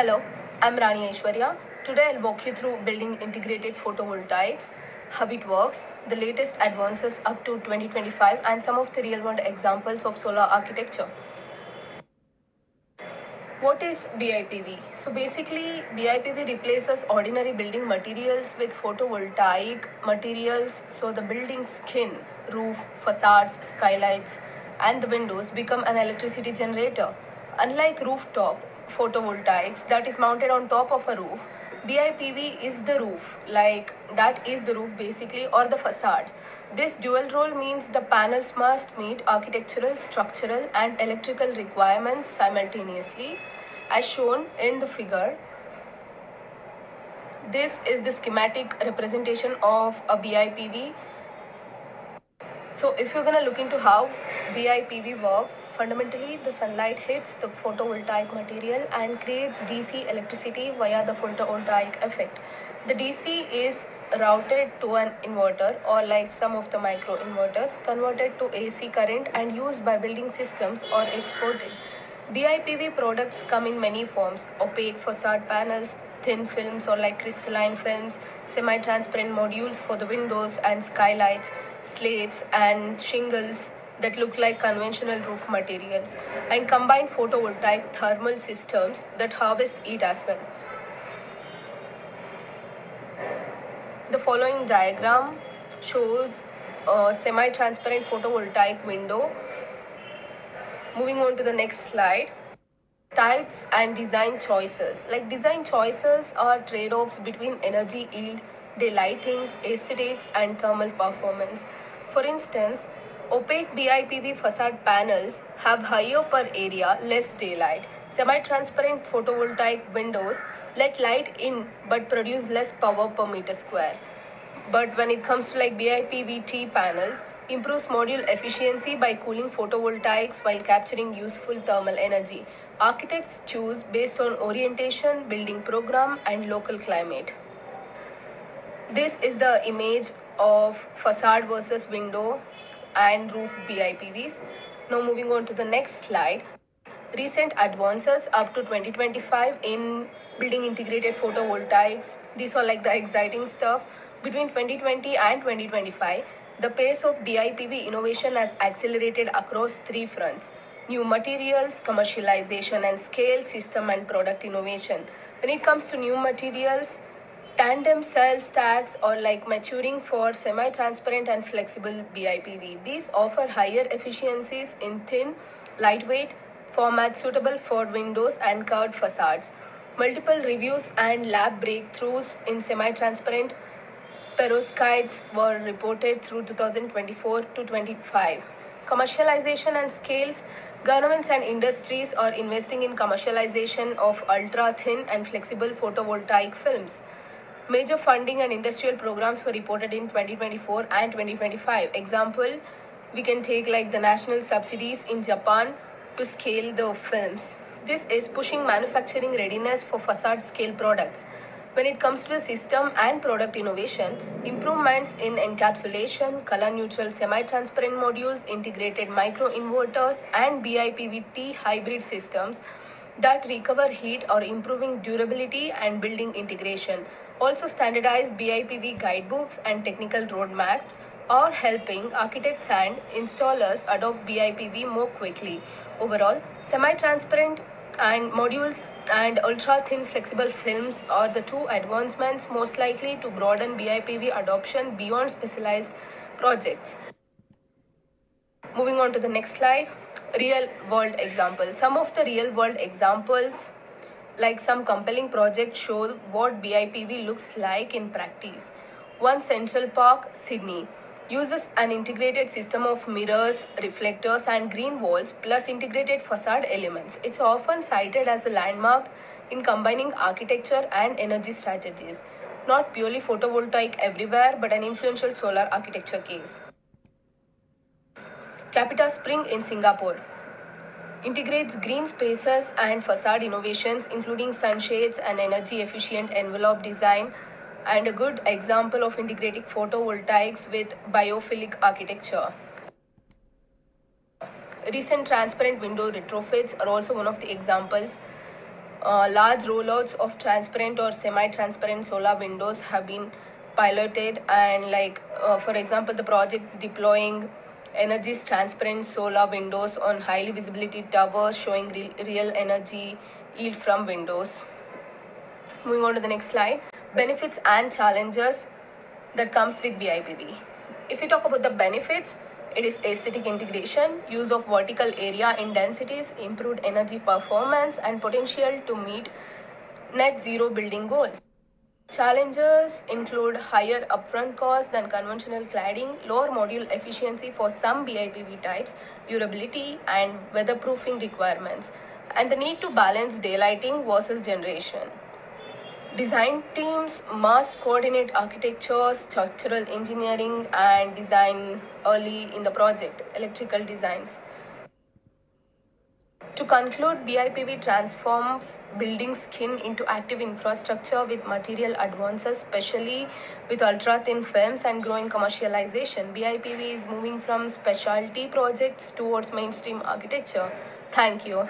Hello, I'm Rani Aishwarya. Today I'll walk you through building integrated photovoltaics, how it works, the latest advances up to 2025, and some of the real world examples of solar architecture. What is BIPV? So basically, BIPV replaces ordinary building materials with photovoltaic materials, so the building skin, roof, facades, skylights, and the windows become an electricity generator. Unlike rooftop photovoltaics that is mounted on top of a roof, BIPV is the roof, like that is the roof basically, or the facade. This dual role means the panels must meet architectural, structural, and electrical requirements simultaneously, as shown in the figure. This is the schematic representation of a BIPV. So if you're going to look into how BIPV works, fundamentally the sunlight hits the photovoltaic material and creates DC electricity via the photovoltaic effect. The DC is routed to an inverter, or like some of the micro inverters, converted to AC current and used by building systems or exported. BIPV products come in many forms: opaque facade panels, thin films or like crystalline films, semi-transparent modules for the windows and skylights, slates and shingles that look like conventional roof materials, and combined photovoltaic thermal systems that harvest heat as well. The following diagram shows a semi-transparent photovoltaic window. Moving on to the next slide. Types and design choices. Like design choices are trade-offs between energy yield, daylighting, aesthetics, and thermal performance. For instance, opaque BIPV facade panels have higher per area, less daylight. Semi-transparent photovoltaic windows let light in but produce less power per meter square. But when it comes to like BIPV-T panels, improves module efficiency by cooling photovoltaics while capturing useful thermal energy. Architects choose based on orientation, building program, and local climate. This is the image of facade versus window and roof BIPVs. Now moving on to the next slide. Recent advances up to 2025 in building integrated photovoltaics. These are like the exciting stuff. Between 2020 and 2025, the pace of BIPV innovation has accelerated across three fronts: new materials, commercialization and scale, system and product innovation. When it comes to new materials, tandem cell stacks or like maturing for semi-transparent and flexible BIPV. These offer higher efficiencies in thin, lightweight formats suitable for windows and curved facades. Multiple reviews and lab breakthroughs in semi-transparent perovskites were reported through 2024 to 25. Commercialization and scales. Governments and industries are investing in commercialization of ultra-thin and flexible photovoltaic films. Major funding and industrial programs were reported in 2024 and 2025. Example, we can take like the national subsidies in Japan to scale the films. This is pushing manufacturing readiness for facade scale products. When it comes to the system and product innovation, improvements in encapsulation, color-neutral semi-transparent modules, integrated micro-inverters, and BIPV-T hybrid systems that recover heat are improving durability and building integration. Also, standardized BIPV guidebooks and technical roadmaps are helping architects and installers adopt BIPV more quickly. Overall, semi-transparent and modules and ultra-thin flexible films are the two advancements most likely to broaden BIPV adoption beyond specialized projects. Moving on to the next slide, real-world examples. Some of the real-world examples, like some compelling projects, show what BIPV looks like in practice. One Central Park, Sydney, uses an integrated system of mirrors, reflectors, and green walls plus integrated facade elements. It's often cited as a landmark in combining architecture and energy strategies. Not purely photovoltaic everywhere, but an influential solar architecture case. Capita Spring in Singapore integrates green spaces and facade innovations, including sunshades and energy efficient envelope design, and a good example of integrating photovoltaics with biophilic architecture. Recent transparent window retrofits are also one of the examples. Large rollouts of transparent or semi-transparent solar windows have been piloted, and for example, the projects deploying Energy's transparent solar windows on highly visibility towers, showing real energy yield from windows. Moving on to the next slide, benefits and challenges that comes with BIPV. If we talk about the benefits, it is aesthetic integration, use of vertical area in densities, improved energy performance, and potential to meet net zero building goals. Challenges include higher upfront costs than conventional cladding, lower module efficiency for some BIPV types, durability and weatherproofing requirements, and the need to balance daylighting versus generation. Design teams must coordinate architecture, structural engineering, and design early in the project, electrical designs. To conclude, BIPV transforms building skin into active infrastructure with material advances, especially with ultra-thin films and growing commercialization. BIPV is moving from specialty projects towards mainstream architecture. Thank you.